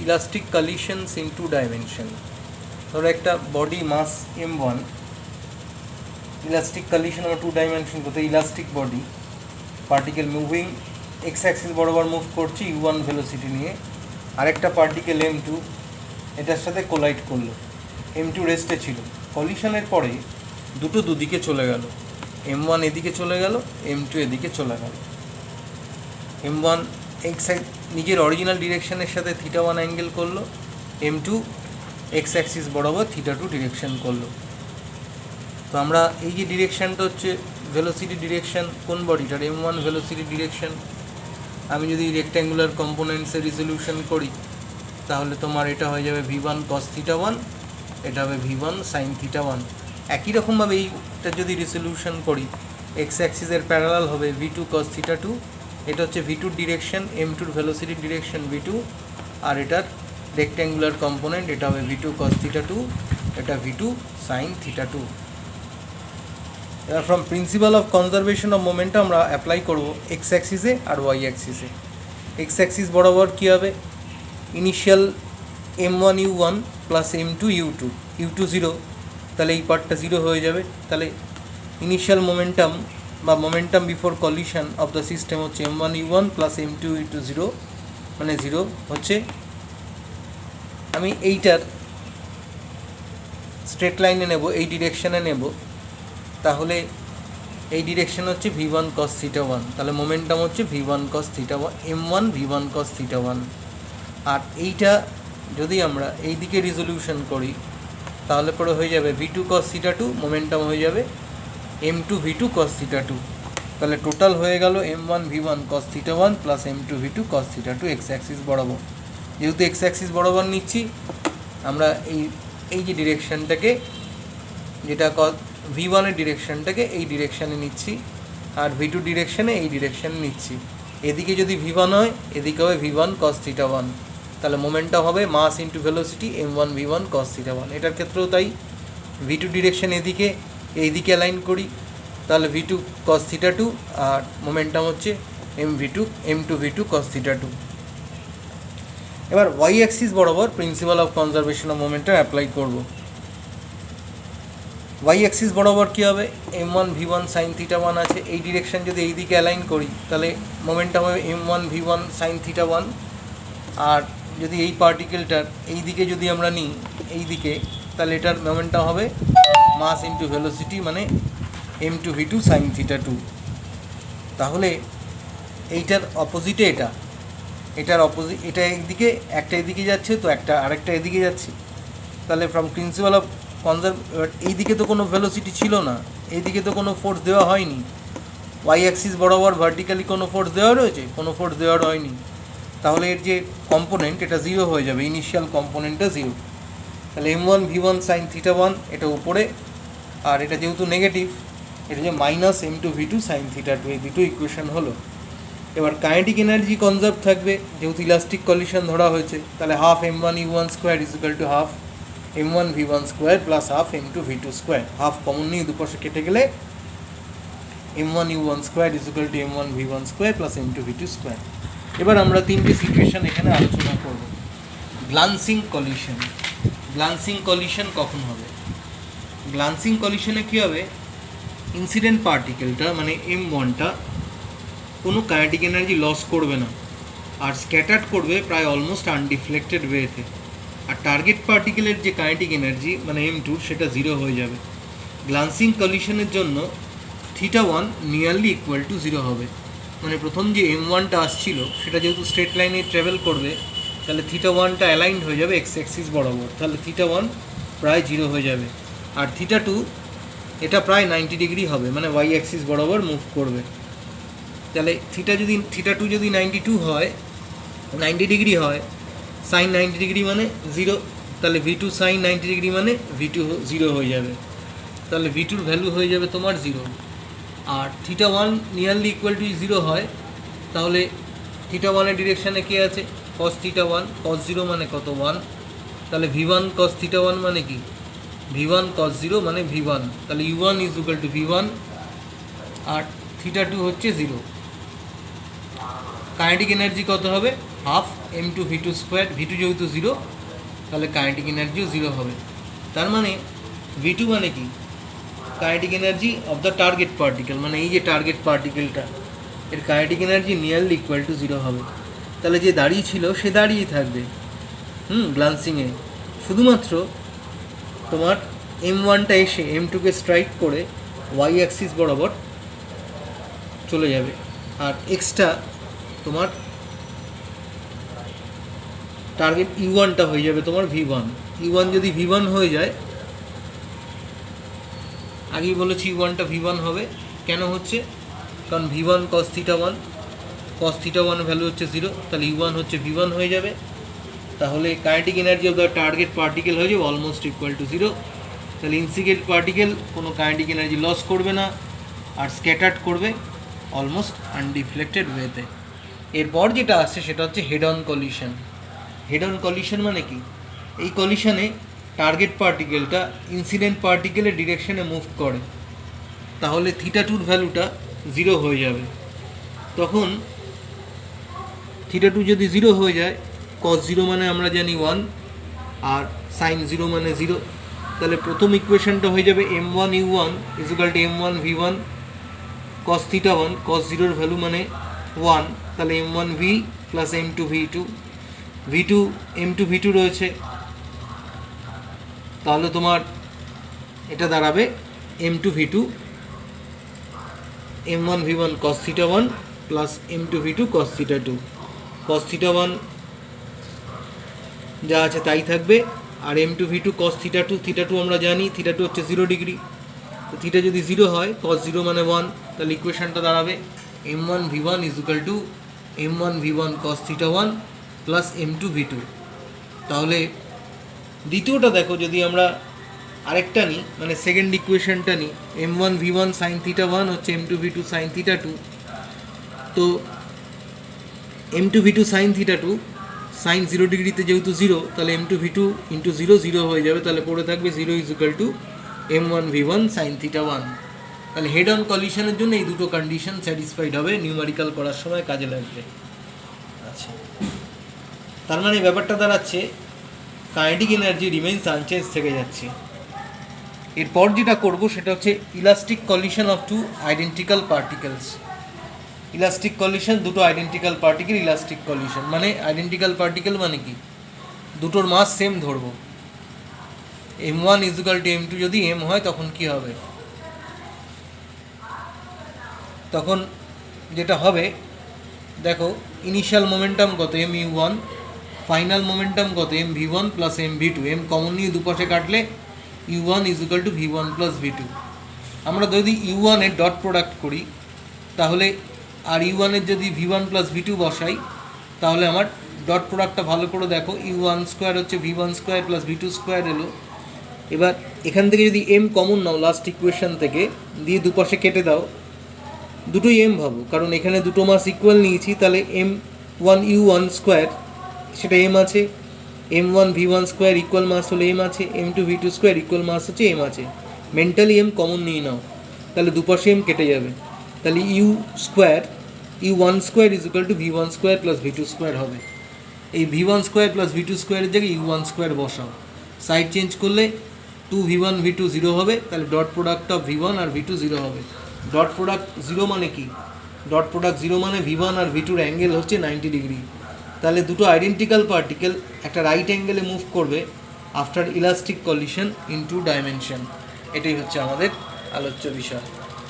Elastic collisions in two dimension. ধরো একটা body mass m1, elastic collision আমরা two dimension করতে, elastic body particle moving X axis বরাবর move করছি u1 velocity নিয়ে, আরেকটা পার্টিকেল m2 এটার সাথে কোলাইড করলো, m2 রেস্টে ছিল, কলিশনের পরে দুটো দুদিকে চলে গেল, m1 এদিকে চলে গেল, m2 এদিকে চলে গেল। m1 এক্স নিজের অরিজিনাল ডিরেকশনের সাথে θ1 অ্যাঙ্গেল করলো, m2 এক্স অ্যাক্সিস বরাবর θ2 ডিরেকশন করলো। তো আমরা এই যে ডিরেকশানটা হচ্ছে ভেলোসিটি ডিরেকশান কোন বডিটার, m1 ভেলোসিটি ডিরেকশান। আমি যদি রেক্ট্যাঙ্গুলার কম্পোনেন্টসের রিজলিউশন করি তাহলে তোমার এটা হয়ে যাবে v1 cos θ1, এটা হবে v1 sin θ1। একই রকমভাবে এইটা যদি রিজলিউশন করি এক্স অ্যাক্সিসের প্যারালাল হবে v2 cos θ2, এটা হচ্ছে v2 direction, m2 velocity direction v2, আর এটার রেক্ট্যাঙ্গুলার কম্পোনেন্ট এটা হবে v2 cos θ2, এটা v2 sin θ2। এবার from principal of conservation of momentum আমরা অ্যাপ্লাই করব এক্স অ্যাক্সিসে আর ওয়াই অ্যাক্সিসে। এক্স অ্যাক্সিস বরাবর কী হবে, initial m1 u1 plus m2 u2, u2 0, তাহলে এই পার্টটা 0 হয়ে যাবে। তাহলে ইনিশিয়াল মোমেন্টাম বা momentum before collision of the system হচ্ছে m1 u1 plus m2 u2 0, মানে 0 হচ্ছে। আমি এইটার স্ট্রেট লাইনে নেব, এই ডিরেকশানে নেব, তাহলে এই ডিরেকশন হচ্ছে v1 cos θ1, তাহলে মোমেন্টাম হচ্ছে v1 cos θ1, m1 v1 cos θ1। আর এইটা যদি আমরা এই দিকে রিজলিউশন করি তাহলে পরে হয়ে যাবে v2 cos θ2, মোমেন্টাম হয়ে যাবে m2 v2 cos θ2। তাহলে টোটাল হয়ে গেল m1 v1 cos θ1 plus m2 v2 cos θ2 X axis বরাবর। যেহেতু এক্স অ্যাক্সিস বরাবর নিচ্ছি আমরা এই যে ডিরেকশানটাকে, যেটা v1 এর ডিরেকশানটাকে এই ডিরেকশানে নিচ্ছি, আর v2 ডিরেকশানে এই ডিরেকশানে নিচ্ছি। এদিকে যদি v1 হয় এদিকে হবে v1 cos θ1, তাহলে মোমেন্টাম হবে mass into velocity m1 v1 cos θ1। এটার ক্ষেত্রেও তাই, v2 ডিরেকশান এদিকে, এইদিকে অ্যালাইন করি তাহলে v2 cos θ2, আর মোমেন্টাম হচ্ছে m2 v2 cos θ2। এবার ওয়াই অ্যাক্সিস বরাবর principal of conservation of momentum apply করব। ওয়াই অ্যাক্সিস বরাবর কী হবে, m1 v1 sin θ1 আছে, এই ডিরেকশান যদি এই দিকে অ্যালাইন করি তাহলে মোমেন্টাম হবে m1 v1 sin θ1, আর যদি এই পার্টিকেলটার এই দিকে যদি আমরা নিই এই দিকে, তাহলে এটার মোমেন্টাম হবে মাস ইন্টু ভেলোসিটি, মানে m2 v2 sin θ2। তাহলে এইটার অপোজিটে এটার অপোজিট, এটা একদিকে, একটা এদিকে যাচ্ছে তো একটা আরেকটা এদিকে যাচ্ছে, তাহলে ফ্রম প্রিন্সিপাল অফ এইদিকে তো কোনো ভেলোসিটি ছিল না, এইদিকে তো কোনো ফোর্স দেওয়া হয়নি, ওয়াই অ্যাক্সিস বরাবর ভার্টিক্যালি কোনো ফোর্স দেওয়া রয়েছে, কোনো ফোর্স দেওয়া হয়নি, তাহলে এর যে কম্পোনেন্ট এটা 0 হয়ে যাবে, ইনিশিয়াল কম্পোনেন্টটা 0। তাহলে m1 v1 sin θ1 এটা উপরে, আর এটা যেহেতু নেগেটিভ এটা যে মাইনাস m2 v2 sin θ2, এই দুটো ইকুয়েশন হলো। এবার কাইনেটিক এনার্জি কনজার্ভ থাকবে, যেহেতু ইলাস্টিক কলিশন ধরা হয়েছে, তাহলে half m1 u1 square is equal to half m1 v1 square plus half m2 v2 square. Half common নিয়ে দুপাশে কেটে গেলে m1 u1 square is equal to m1 v1 square plus m2 v2 square. এবার আমরা তিনটে situation এখানে আলোচনা করব। গ্লান্সিং কলিশন। গ্লান্সিং কলিশন কখন হবে? গ্লান্সিং কলিশনে কী হবে, ইনসিডেন্ট পার্টিকেলটা মানে m1টা কোনো কাইনেটিক এনার্জি লস করবে না, আর স্ক্যাটার্ড করবে প্রায় অলমোস্ট আনডিফ্লেক্টেড ওয়েতে, আর টার্গেট পার্টিকেলের যে কাইনেটিক এনার্জি মানে m2 সেটা 0 হয়ে যাবে। গ্লান্সিং কলিশনের জন্য θ1 নিয়ারলি ইকুয়াল টু 0 হবে, মানে প্রথম যে m1টা আসছিল সেটা যেহেতু স্ট্রেট লাইনে ট্রাভেল করবে তাহলে θ1টা অ্যালাইন্ড হয়ে যাবে এক্স অ্যাক্সিস বরাবর, তাহলে θ1 প্রায় 0 হয়ে যাবে, আর θ2 এটা প্রায় 90 ডিগ্রি হবে, মানে ওয়াই অ্যাক্সিস বরাবর মুভ করবে। তাহলে θ2 যদি 92 হয়, 90 ডিগ্রি হয়, সাইন 90 ডিগ্রি মানে 0, তাহলে v2 সাইন 90 ডিগ্রি মানে v2 0 হয়ে যাবে, তাহলে v2র ভ্যালু হয়ে যাবে তোমার 0। আর θ1 নিয়ারলি ইকুয়াল টু 0 হয়, তাহলে θ1-এর ডিরেকশানে কে আছে, cos θ1, cos 0 মানে কত 1, তাহলে v1 cos θ1 মানে কি v1 cos 0 মানে v1, তাহলে u1 is equal to v1, আর θ2 হচ্ছে 0। কাইনেটিক এনার্জি কত হবে, হাফ m2v2 স্কোয়ার, v2 যেহেতু জিরো তাহলে কাইনেটিক এনার্জিও জিরো হবে। তার মানে v2 মানে কি, kinetic energy of the target particle, মানে এই যে টার্গেট পার্টিকেলটা এর kinetic energy nearly equal to zero হবে। তাহলে যে দাঁড়িয়ে ছিল সে দাঁড়িয়েই থাকবে গ্লান্সিংয়ে, শুধুমাত্র তোমার m1টা এসে m2কে স্ট্রাইক করে ওয়াই অ্যাক্সিস বরাবর চলে যাবে, আর এক্সটা তোমার টার্গেট ইউ1টা হয়ে যাবে তোমার v1। ইউ1 যদি v1 হয়ে যায়, আগেই বলেছি ইউ1টা v1 হবে, কেন হচ্ছে, কারণ v1 cos θ1, cos θ1 ভ্যালু হচ্ছে 0, তাহলে ইউ1 হচ্ছে v1 হয়ে যাবে। তাহলে kinetic energy of the target particle হয়ে যাবে অলমোস্ট ইকুয়াল টু 0। তাহলে ইনসিডেন্ট পার্টিকেল কোনো কাইনেটিক এনার্জি লস করবে না, আর স্ক্যাটার্ড করবে অলমোস্ট আনডিফ্লেক্টেড ওয়েতে। এরপর যেটা আসছে সেটা হচ্ছে head on collision. Head on collision মানে কি, এই কলিশনে টার্গেট পার্টিকেলটা ইনসিডেন্ট পার্টিকেলের ডিরেকশনে মুভ করে, তাহলে θ2 ভ্যালুটা 0 হয়ে যাবে। তখন θ2 যদি 0 হয়ে যায়, cos 0 মানে আমরা জানি 1, আর sin 0 মানে 0, তাহলে প্রথম ইকুয়েশনটা হয়ে যাবে m1 u1 = m1 v1 cos θ1, cos 0 value মানে 1, তাহলে m1 v plus m2 v2, v2 m2 v2 রয়েছে, তাহলে তোমার এটা দাঁড়াবে m2 v2 m1 v1 cos θ1 plus m2 v2 cos θ2। cos θ1 যা আছে তাই থাকবে, আর m2 v2 cos θ2 আমরা জানি θ2 হচ্ছে 0 ডিগ্রি, তো θ যদি 0 হয় cos 0 মানে 1, তাহলে ইকুয়েশনটা দাঁড়াবে m1 v1 = m1 v1 cos θ1 plus m2 v2। তাহলে দ্বিতীয়টা দেখো, যদি আমরা আরেকটা নিই, মানে সেকেন্ড ইকুয়েশনটা নিই, m1 v1 sin θ1 হচ্ছে m2 v2 sin θ2, তো m2 v2 sin θ2 sin 0 ডিগ্রিতে যেহেতু 0, তাহলে m2 v2 × 0 0 হয়ে যাবে, তাহলে পড়ে থাকবে 0 = m1 v1 sin θ1। তাহলে হেড অন কলিশনের জন্য এই দুটো কন্ডিশন স্যাটিসফাইড হবে, নিউমারিক্যাল করার সময় কাজে লাগবে। আচ্ছা, তার মানে ব্যাপারটা দাঁড়াচ্ছে কাইনেটিক এনার্জি রিমেইনস আনচেঞ্জ থেকে যাচ্ছে। এরপর যেটা করব সেটা হচ্ছে elastic collision of two identical particles. Elastic collision, দুটো আইডেন্টিক্যাল পার্টিকেল ইলাস্টিক কলিশন, মানে আইডেন্টিক্যাল পার্টিকেল মানে কি, দুটোর মাস সেম ধরবো, m1 = m2 যদি m হয় তখন কি হবে, তখন যেটা হবে দেখো, ইনিশিয়াল মোমেন্টাম কত mu1, ফাইনাল মোমেন্টাম কত mv1 plus mv2, m common নিয়ে দুপাশে কাটলে u1 = v1 প্লাস v2। আমরা যদি u1 এর ডট প্রোডাক্ট করি তাহলে, আর u1 এর যদি v1 প্লাস v2 বসাই, তাহলে আমার ডট প্রোডাক্টটা ভালো করে দেখো, u1 স্কোয়ার হচ্ছে v1 square plus v2 square এলো। এবার এখান থেকে যদি m কমন নাও লাস্ট ইকুয়েশন থেকে, দিয়ে দুপাশে কেটে দাও, দুটোই m ভাবো, কারণ এখানে দুটো মাস ইকুয়াল নিয়েছি, তাহলে m1 u1 স্কোয়ার সেটা m আছে, m1 v1 স্কোয়ার ইকুয়াল মাস হলে m আছে, m2 v2 স্কোয়ার ইকুয়াল মাস হচ্ছে m আছে। মেন্টালি m কমন নিয়ে নাও, তাহলে দুপাশে m কেটে যাবে, তাহলে u1 square = v1 square plus v2 square হবে। এই v1 স্কোয়ার প্লাস v2 স্কোয়ারের জায়গায় u1 স্কোয়ার বসাও, সাইড চেঞ্জ করলে 2v1 v2 0 হবে, তাহলে dot product of v1 R v2 0 হবে। ডট প্রোডাক্ট 0 মানে কি, ডট প্রোডাক্ট 0 মানে v1 আর v2 এর অ্যাঙ্গেল হচ্ছে 90 ডিগ্রি, তাহলে দুটো আইডেন্টিক্যাল পার্টিকেল একটা রাইট অ্যাঙ্গেলে মুভ করবে after elastic collision in two dimension. এটাই হচ্ছে আমাদের আলোচ্য বিষয়।